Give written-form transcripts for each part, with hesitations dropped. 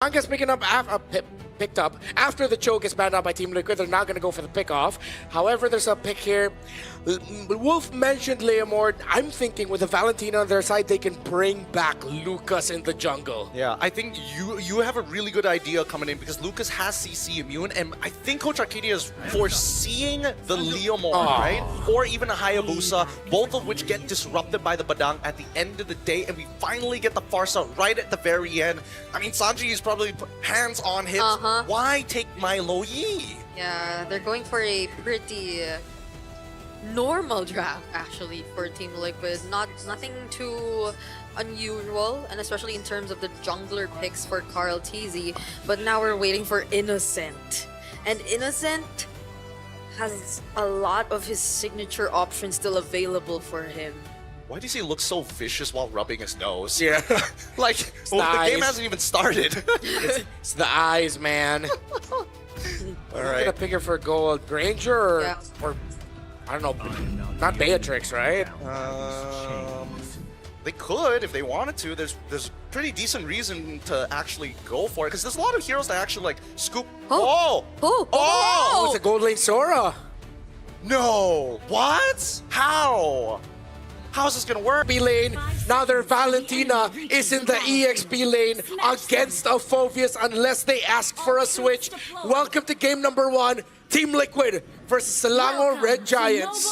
Anga's picking up picked up after the choke is banned out by Team Liquid. They're not going to go for the pick off. However, there's a pick here. Wolf mentioned Leomord. I'm thinking with the Valentina on their side, they can bring back Lucas in the jungle. Yeah, I think you have a really good idea coming in because Lucas has CC immune, and I think Coach Arcadia is foreseeing the Leomord, right? Or even a Hayabusa, both of which get disrupted by the Badang at the end of the day, and we finally get the Farsa right at the very end. I mean, Sanji is probably hands on hits. Why take my Lo Yi? Yeah, they're going for a pretty normal draft actually for Team Liquid. Nothing too unusual, and especially in terms of the jungler picks for Carl TZ. But now we're waiting for Innocent, and Innocent has a lot of his signature options still available for him. Why does he look so vicious while rubbing his nose? Yeah. Like, the game hasn't even started. It's the eyes, man. All right. Gonna pick her for gold. Granger or I don't know, not Beatrix, right? They could if they wanted to. There's pretty decent reason to actually go for it because there's a lot of heroes that actually like scoop. Oh, it's a gold lane Sora. No, what? How? How's this gonna work? B lane. Now their Valentina is in the EXP lane against a Phoveus unless they ask for a switch. Welcome to game number 1. Team Liquid versus Selangor Red Giants.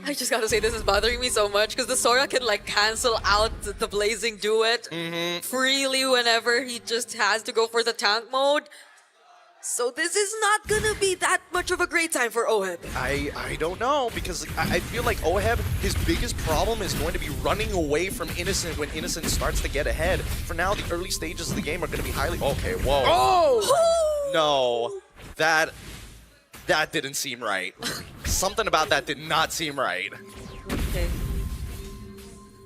I just gotta say, this is bothering me so much because the Sora can like cancel out the Blazing Duet freely whenever he just has to go for the tank mode. So this is not gonna be that much of a great time for Oheb. I don't know, because I feel like Oheb, his biggest problem is going to be running away from Innocent when Innocent starts to get ahead. For now, the early stages of the game are going to be highly... Okay, whoa. Oh! No, that didn't seem right. Something about that did not seem right. Okay.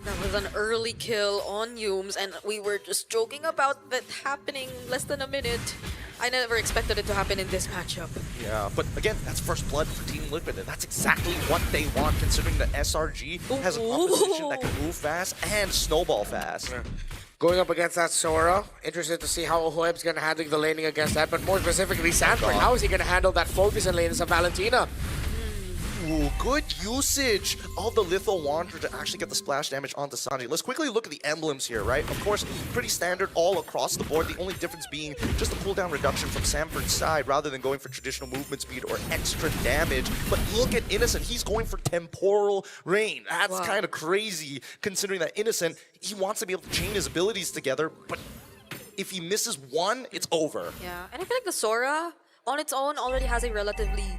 That was an early kill on Yumes, and we were just joking about that happening less than a minute. I never expected it to happen in this matchup. Yeah, but again, that's first blood for Team Liquid, and that's exactly what they want, considering that SRG has an opposition that can move fast and snowball fast. Yeah. Going up against that Sora, interested to see how Oheb's going to handle the laning against that, but more specifically Sanford, how is he going to handle that focus and lane as a Valentina? Ooh, good usage of the Lethal Wanderer to actually get the splash damage onto Sanji. Let's quickly look at the emblems here, right? Of course, pretty standard all across the board. The only difference being just a cooldown reduction from Sanford's side rather than going for traditional movement speed or extra damage. But look at Innocent. He's going for Temporal Rain. That's kind of crazy considering that Innocent, he wants to be able to chain his abilities together, but if he misses one, it's over. Yeah, and I feel like the Sora on its own already has a relatively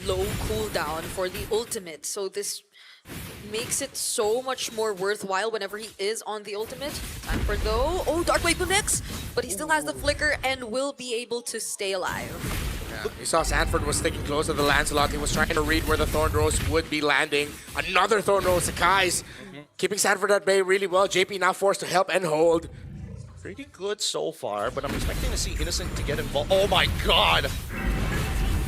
low cooldown for the ultimate, so this makes it so much more worthwhile whenever he is on the ultimate. Sanford though, Dark Wave connects, but he still has the flicker and will be able to stay alive. Yeah. You saw Sanford was sticking close to the Lancelot. He was trying to read where the Thorn Rose would be landing. Another Thorn Rose, Sakai's keeping Sanford at bay really well. JP now forced to help and hold. Pretty good so far, but I'm expecting to see Innocent to get involved. Oh my god!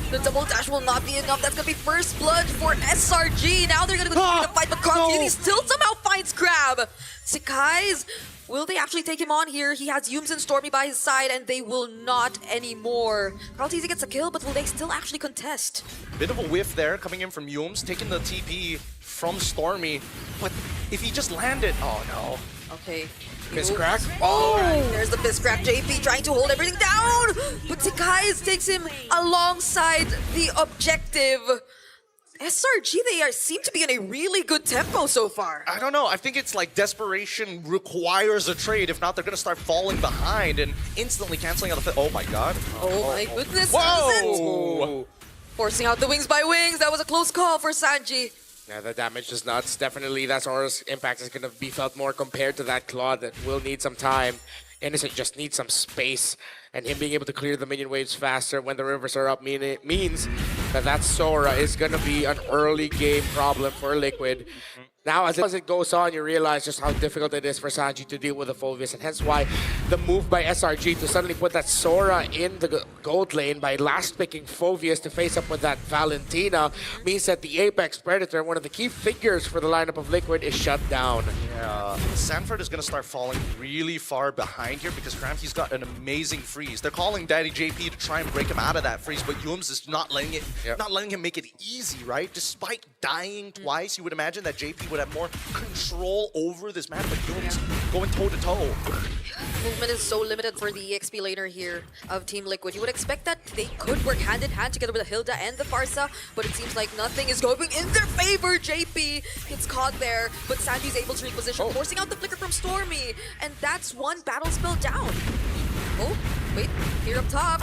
The double dash will not be enough. That's gonna be first blood for SRG. Now they're gonna continue to fight, but Carl TZ still somehow finds Crab. Sakai's, will they actually take him on here? He has Yumes and Stormy by his side, and they will not anymore. Carl TZ gets a kill, but will they still actually contest? Bit of a whiff there coming in from Yumes, taking the TP from Stormy. But if he just landed, oh no. Okay. Fist crack. There's the fist crack. JP trying to hold everything down, but Sakai's takes him alongside the objective. SRG, they seem to be in a really good tempo so far. I don't know. I think it's like desperation requires a trade. If not, they're going to start falling behind and instantly canceling out the... Oh my god. Oh my goodness. Whoa! Forcing out the wings by wings. That was a close call for Sanji. Yeah, the damage is nuts. Definitely that Sora's impact is going to be felt more compared to that Claude that will need some time. Innocent just needs some space. And him being able to clear the minion waves faster when the rivers are up means that Sora is going to be an early game problem for Liquid. Now, as it goes on, you realize just how difficult it is for Sanji to deal with the Phoveus, and hence why the move by SRG to suddenly put that Sora in the gold lane by last picking Phoveus to face up with that Valentina means that the Apex Predator, one of the key figures for the lineup of Liquid, is shut down. Yeah, Sanford is going to start falling really far behind here because Cramky's got an amazing freeze. They're calling Daddy JP to try and break him out of that freeze, but Yums is not letting him make it easy, right? Despite dying twice, you would imagine that JP would have more control over this map, but Yums going toe-to-toe. Movement is so limited for the EXP laner here of Team Liquid. You would expect that they could work hand in hand together with the Hilda and the Farsa, but it seems like nothing is going in their favor. JP gets caught there, but Sanji's able to reposition, forcing out the flicker from Stormy, and that's one battle spell down. Oh, wait, here up top.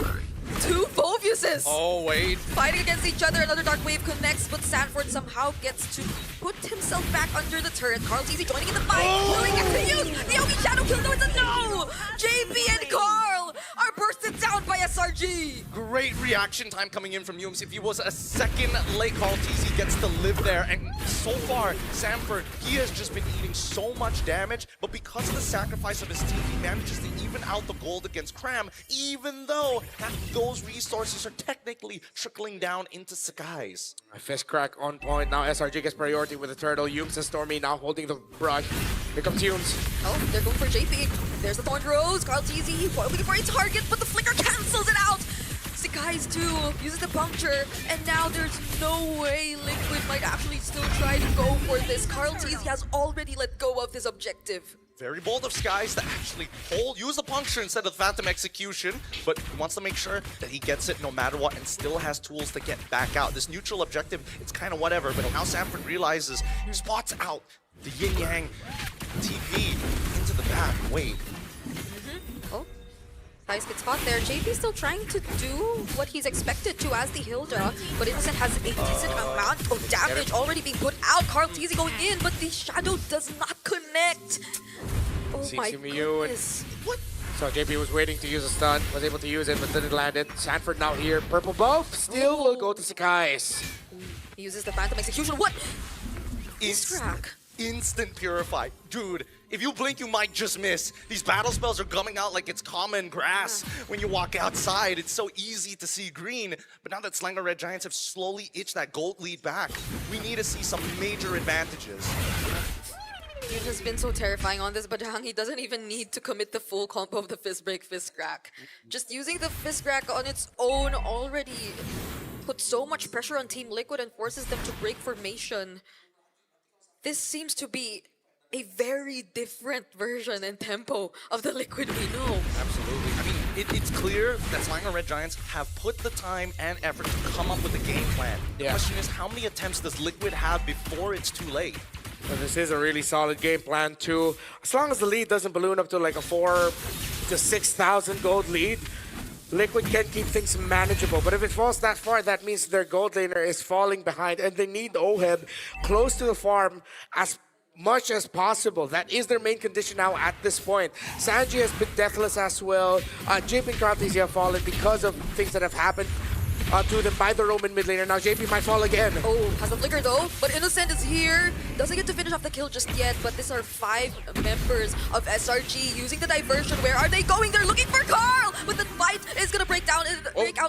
Two Phovuses! Oh, wait. Fighting against each other, another Dark Wave connects, but Sanford somehow gets to put himself back under the turret. Carl TZ joining in the fight. Will he get to use the Yogi Shadow Kill? No, it's a no! JP and Carl are bursted down by SRG! Great reaction time coming in from Yums. If he was a second late, Carl TZ gets to live there, and so far, Sanford, he has just been eating so much damage, but because of the sacrifice of his team, he manages to even out the gold against Cram, even though those resources are technically trickling down into Sakai's. A fist crack on point. Now SRG gets priority with the turtle. Yums and Stormy now holding the brush. Here comes Yums. Oh, they're going for JP. There's the Thorn Rose. Carl TZ looking for a target, but the flicker cancels it out. Sakai's too uses the puncture, and now there's no way Liquid might actually still try to go for this. Carl TZ has already let go of his objective. Very bold of Skies to actually use the puncture instead of Phantom Execution, but he wants to make sure that he gets it no matter what and still has tools to get back out. This neutral objective, it's kind of whatever, but now Sanford realizes he spots out the yin-yang TP into the back. Wait. Oh, nice good spot there. JP still trying to do what he's expected to as the Hilda, but Innocent has a decent amount of damage already being put out. Carl TZ going in, but the Shadow does not connect. Oh my goodness. What? So JP was waiting to use a stun, was able to use it, but didn't land it. Sanford now here, purple buff, still will go to Sakai's. He uses the Phantom Execution. What? Instant Purify. Dude, if you blink, you might just miss. These battle spells are coming out like it's common grass. When you walk outside, it's so easy to see green. But now that SLANGOR Red Giants have slowly itched that gold lead back, we need to see some major advantages. It has been so terrifying on this Bajang. He doesn't even need to commit the full combo of the Fist Break, Fist Crack. Just using the Fist Crack on its own already puts so much pressure on Team Liquid and forces them to break formation. This seems to be a very different version and tempo of the Liquid we know. Absolutely. I mean, it's clear that SLANGOR Red Giants have put the time and effort to come up with a game plan. The question is, how many attempts does Liquid have before it's too late? So this is a really solid game plan too. As long as the lead doesn't balloon up to like a 4,000 to 6,000 gold lead, Liquid can keep things manageable. But if it falls that far, that means their gold laner is falling behind, and they need Oheb close to the farm as much as possible. That is their main condition now at this point. Sanji has been deathless as well. JP and Kratis have fallen because of things that have happened to them by the Roman mid laner. Now JP might fall again. Oh, has the flicker though, but Innocent is here. Doesn't get to finish off the kill just yet, but these are 5 members of SRG using the diversion. Where are they going? They're looking for Carl, but the fight is gonna break out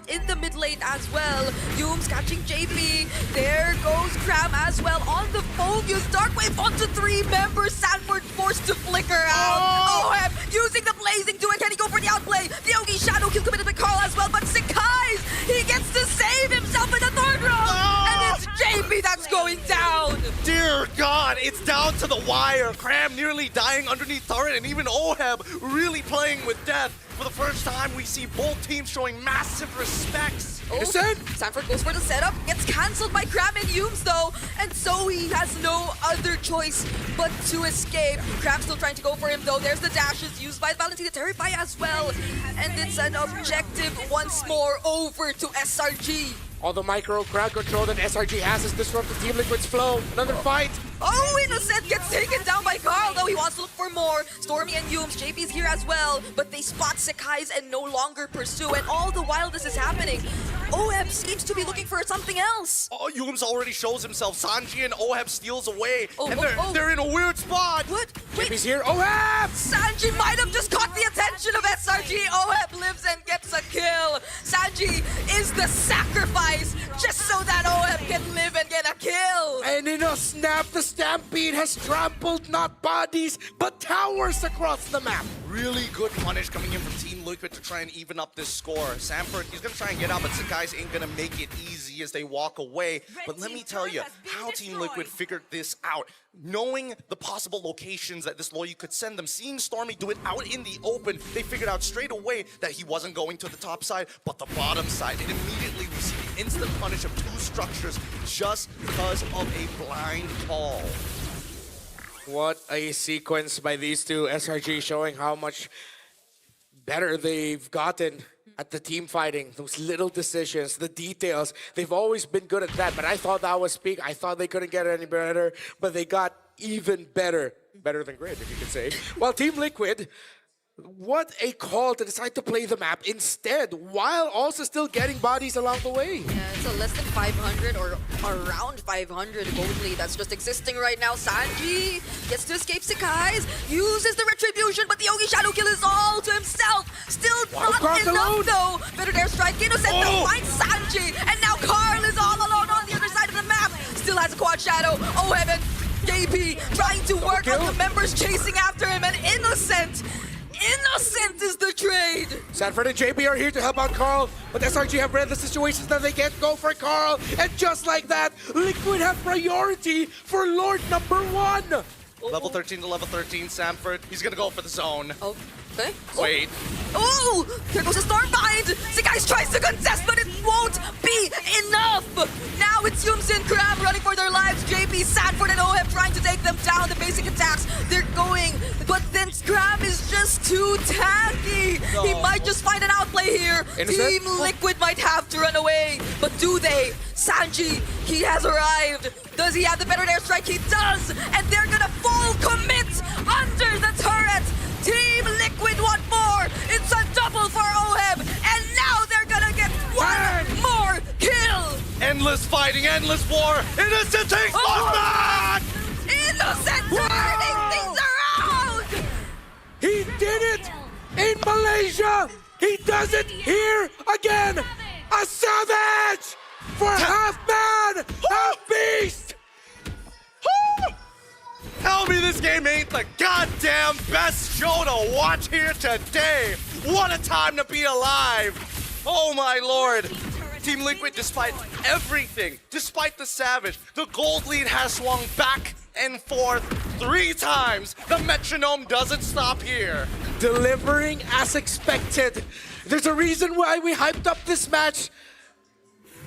in the mid lane as well. Yums catching JP. There goes Cram as well on the Phoveus. Dark Wave onto 3 members. Sanford forced to flicker out. OM using the blazing duet. Can he go for the outplay? The Yogi Shadow Kill committed by Carl as well, but Sakai's, he gets to save himself in the third round, and it's JP that's going down. Dear God, it's down to the wire. Cram nearly dying underneath turret, and even Oheb really playing with death. For the first time, we see both teams showing massive respects. Oh, Sanford goes for the setup, gets cancelled by Cram and Yums though, and so he has no other choice but to escape. Cram still trying to go for him though. There's the dashes used by Valentina Terrify as well, and it's an objective once more over to SRG. All the micro crowd control that SRG has is disrupted Team Liquid's flow. Another fight. Oh, Innocent gets taken down by Carl, though he wants to look for more. Stormy and Yums, JP's here as well, but they spot Sekai's and no longer pursue, and all the while this is happening, Oheb seems to be looking for something else. Oh, Yums already shows himself. Sanji and Oheb steals away, Oh, and oh, oh. they're in a weird spot. What? Wait, JP's here. Oh, ah! Sanji might have just caught the attention of SRG. Oheb lives and gets a kill. Sanji is the sacrifice just so that Oheb can live and get a kill. And in a snap, the Stampede has trampled not bodies, but towers across the map. Really good punish coming in from Team Liquid to try and even up this score. Sanford, he's gonna try and get out, but Sekai's ain't gonna make it easy as they walk away. But let me tell you how Team Liquid figured this out. Knowing the possible locations that this Loyu could send them, seeing Stormy do it out in the open, they figured out straight away that he wasn't going to the top side, but the bottom side. And immediately we see the instant punish of two structures just because of a blind call. What a sequence by these two. SRG showing how much better they've gotten at the team fighting. Those little decisions, the details. They've always been good at that, but I thought that was peak. I thought they couldn't get any better, but they got even better. Better than great, if you could say. While Team Liquid, what a call to decide to play the map instead, while also still getting bodies along the way. Yeah, it's a less than 500 or around 500 gold lead that's just existing right now. Sanji gets to escape Sekai's, uses the retribution, but the Yogi Shadow Kill is all to himself. Still not Carl's enough alone. though. Better dare strike. Innocent though finds Sanji, and now Carl is all alone on the other side of the map. Still has a quad shadow. Oh heaven, JP trying to work on the members chasing after him, and Innocent is the trade! Sanford and JP are here to help out Carl, but SRG have read the situations that they can't go for Carl, and just like that, Liquid have priority for Lord number 1. Level 13 to level 13, Sanford. He's gonna go for the zone. Okay. Wait. Oh! There goes a Stormbind! Sekai's tries to contest, but it won't be enough! Now it's Yums and Crab running for their lives. JP, Sanford, and Oheb trying to take them down. The basic attacks, they're going, but then Crab is just too tanky! He might just find an outplay here. Innocent? Team Liquid might have to run away, but do they? Sanji, he has arrived. Does he have the better airstrike? He does! And they're gonna full commit under the turret! Team Liquid want more! It's a double for Oheb! And now they're gonna get one more kill! Endless fighting, endless war. Innocent takes one back! Innocent turning things around! He did it in Malaysia! He does it here again! A savage! For half man, half beast! Tell me this game ain't the goddamn best show to watch here today! What a time to be alive! Oh my lord! Team Liquid, despite everything, despite the Savage, the gold lead has swung back and forth 3 times. The metronome doesn't stop here. Delivering as expected. There's a reason why we hyped up this match.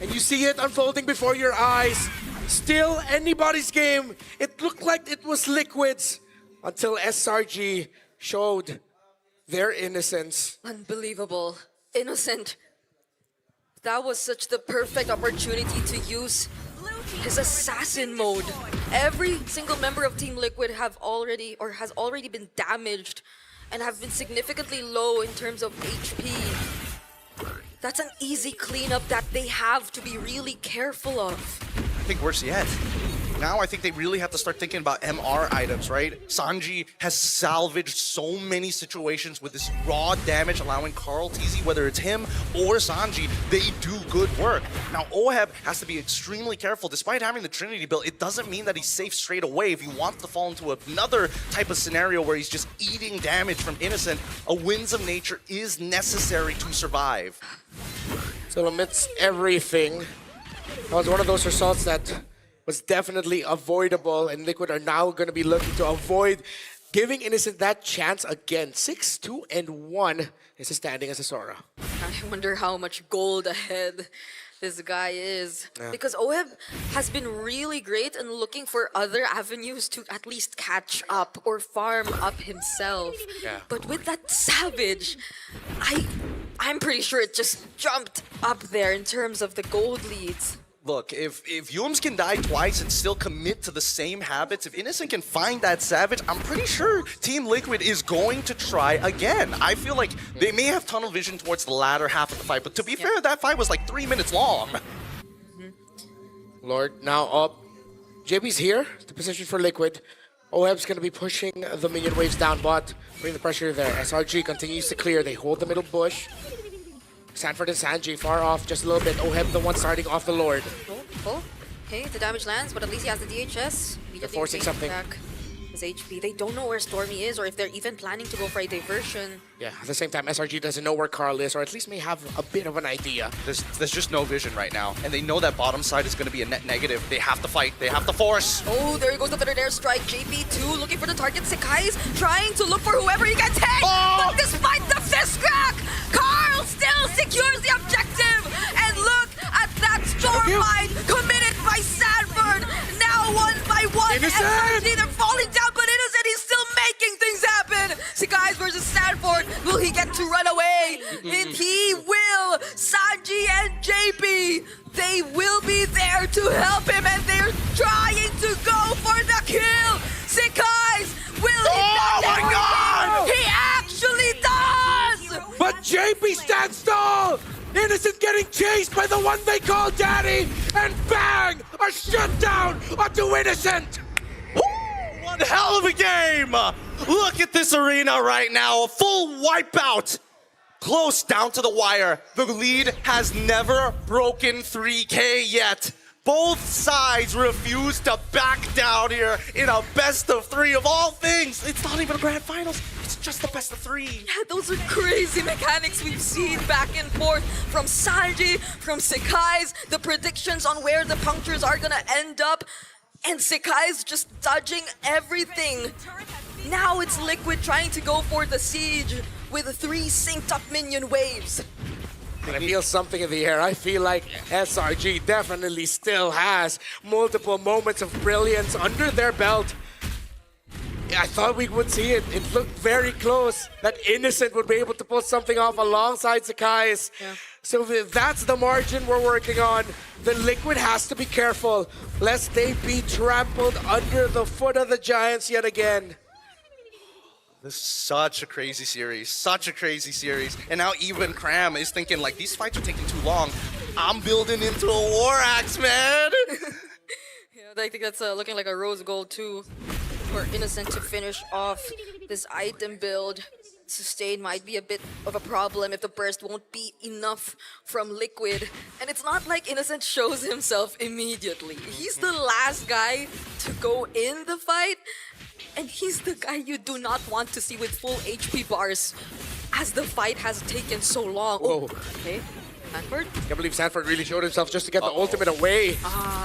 And you see it unfolding before your eyes. Still anybody's game. It looked like it was Liquid's until SRG showed their innocence. Unbelievable. Innocent. That was such the perfect opportunity to use his assassin mode. Every single member of Team Liquid has already been damaged and have been significantly low in terms of HP. That's an easy cleanup that they have to be really careful of. I think worse yet. Now I think they really have to start thinking about MR items, right? Sanji has salvaged so many situations with this raw damage, allowing Carl TZ, whether it's him or Sanji, they do good work. Now Oheb has to be extremely careful. Despite having the Trinity build, it doesn't mean that he's safe straight away. If he wants to fall into another type of scenario where he's just eating damage from Innocent, a Winds of Nature is necessary to survive. So amidst everything, that was one of those results that was definitely avoidable, and Liquid are now going to be looking to avoid giving Innocent that chance again. 6-2-1 is standing as a Sora. I wonder how much gold ahead this guy is. Yeah. Because Oheb has been really great in looking for other avenues to at least catch up or farm up himself. Yeah. But with that Savage, I'm pretty sure it just jumped up there in terms of the gold leads. Look, if Yums can die twice and still commit to the same habits, if Innocent can find that Savage, I'm pretty sure Team Liquid is going to try again. I feel like they may have tunnel vision towards the latter half of the fight, but to be fair, that fight was like 3 minutes long. Lord now up. JB's here, the position for Liquid. OEB's going to be pushing the minion waves down bot, bring the pressure there. SRG continues to clear, they hold the middle bush. Sanford and Sanji far off just a little bit. OEB the one starting off the Lord. Oh, okay, the damage lands, but at least he has the DHS. They're forcing something. Back his HP. They don't know where Stormy is or if they're even planning to go for a diversion. Yeah, at the same time, SRG doesn't know where Carl is, or at least may have a bit of an idea. There's just no vision right now, and they know that bottom side is going to be a net negative. They have to fight. They have to force. Oh, there goes the feathered airstrike. JP2 looking for the target. Sekai's trying to look for whoever he can take. Oh! But despite the fist crack, Carl still secures the objective. And look at that Stormlight committed by Sanford. Now one by one, SRG, they're falling down, but Innocent, he's still making things happen. Sekai's versus Sanford. Will he get to run away? And he will. Sanji and JP, they will be there to help him, and they're trying to go for the kill. Sekai's, will he? Oh my God! He actually does! But JP stands tall! Innocent getting chased by the one they call Daddy! And bang! A shutdown onto Innocent! One hell of a game! Look at this arena right now, a full wipeout! Close down to the wire. The lead has never broken 3K yet. Both sides refuse to back down here in a best of 3 of all things. It's not even a grand finals, it's just the best of 3. Yeah, those are crazy mechanics we've seen back and forth from Sanji, from Sekai's, the predictions on where the punctures are gonna end up, and Sekai's just dodging everything. Now it's Liquid trying to go for the siege with 3 synced up minion waves. I feel something in the air. I feel like SRG definitely still has multiple moments of brilliance under their belt. I thought we would see it. It looked very close that Innocent would be able to pull something off alongside Sekai's. Yeah. So that's the margin we're working on. The Liquid has to be careful lest they be trampled under the foot of the Giants yet again. This is such a crazy series, such a crazy series. And now even Cram is thinking like, these fights are taking too long. I'm building into a war axe, man. Yeah, I think that's looking like a rose gold too for Innocent to finish off this item build. Sustain might be a bit of a problem if the burst won't be enough from Liquid. And it's not like Innocent shows himself immediately. He's the last guy to go in the fight. And he's the guy you do not want to see with full HP bars as the fight has taken so long. Whoa. Okay. Sanford? I can't believe Sanford really showed himself just to get the ultimate away.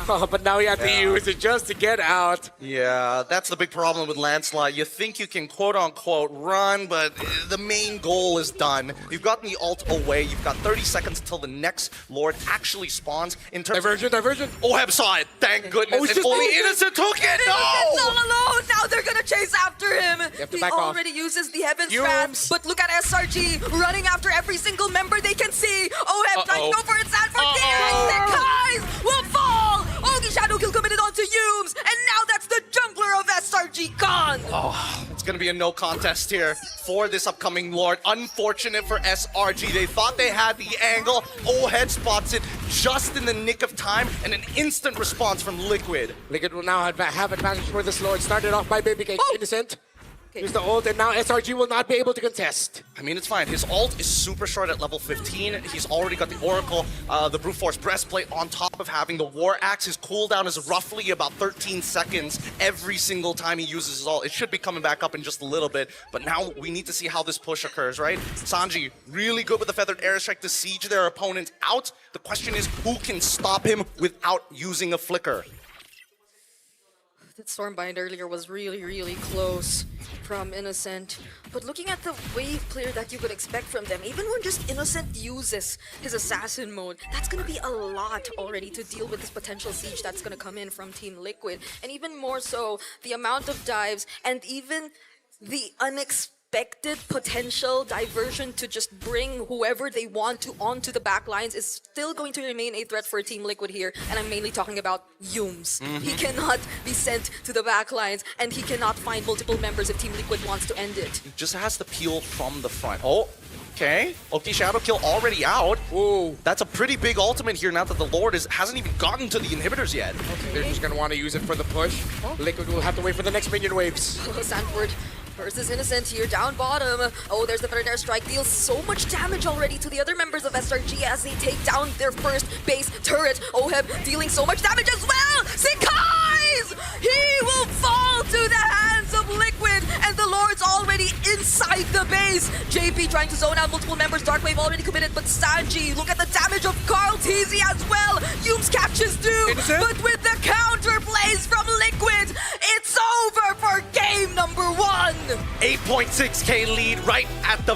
But now he had to use it just to get out. Yeah, that's the big problem with Lancelot. You think you can quote-unquote run, but the main goal is done. You've gotten the ult away. You've got 30 seconds until the next Lord actually spawns. In terms Diversion. OEB saw it, thank goodness. Oh, it's If just only Innocent. Innocent took it, Innocent's all no! alone! Now they're gonna chase after him! have to He back off. already uses the Heaven's Yums. Wrath, but look at SRG running after every single member they can see! OEB trying to go for it, Sanford here! Sekai's will fall! Ogi Shadow Kill committed onto Yums, and now that's the jungler of SRG gone! Oh, it's gonna be a no contest here for this upcoming Lord. Unfortunate for SRG. They thought they had the angle. OEB spots it just in the nick of time, and an instant response from Liquid. Liquid will now have advantage for this Lord. Started off by Baby Cake. Innocent. Here's the ult, and now SRG will not be able to contest. I mean, it's fine. His ult is super short at level 15. He's already got the Oracle, the Brute Force Breastplate on top of having the War Axe. His cooldown is roughly about 13 seconds every single time he uses his ult. It should be coming back up in just a little bit, but now we need to see how this push occurs, right? Sanji, really good with the Feathered Airstrike to siege their opponent out. The question is, who can stop him without using a Flicker? That Stormbind earlier was really, really close from Innocent. But looking at the wave clear that you could expect from them, even when just Innocent uses his assassin mode, that's gonna be a lot already to deal with this potential siege that's gonna come in from Team Liquid. And even more so, the amount of dives and even the unexpected expected potential diversion to just bring whoever they want to onto the back lines is still going to remain a threat for Team Liquid here. And I'm mainly talking about Yums. He cannot be sent to the back lines, and he cannot find multiple members if Team Liquid wants to end it. Just has to peel from the front. Oh, okay. Oki Shadow Kill already out. Ooh. That's a pretty big ultimate here now that the Lord hasn't even gotten to the inhibitors yet. They're just gonna want to use it for the push. Liquid will have to wait for the next minion waves. Sanford versus Innocent here down bottom. Oh, there's the third airstrike. Deals so much damage already to the other members of SRG as they take down their first base turret. Oheb dealing so much damage as well. Sikai's! He will fall to the hands of Liquid, and the Lord's already inside the base. JP trying to zone out multiple members. Darkwave already committed, but Sanji, look at the damage of Carl TZ as well. Yums catches too, Innocent? but with the counter plays from Liquid, it's over for game number 1. 8.6k lead right at the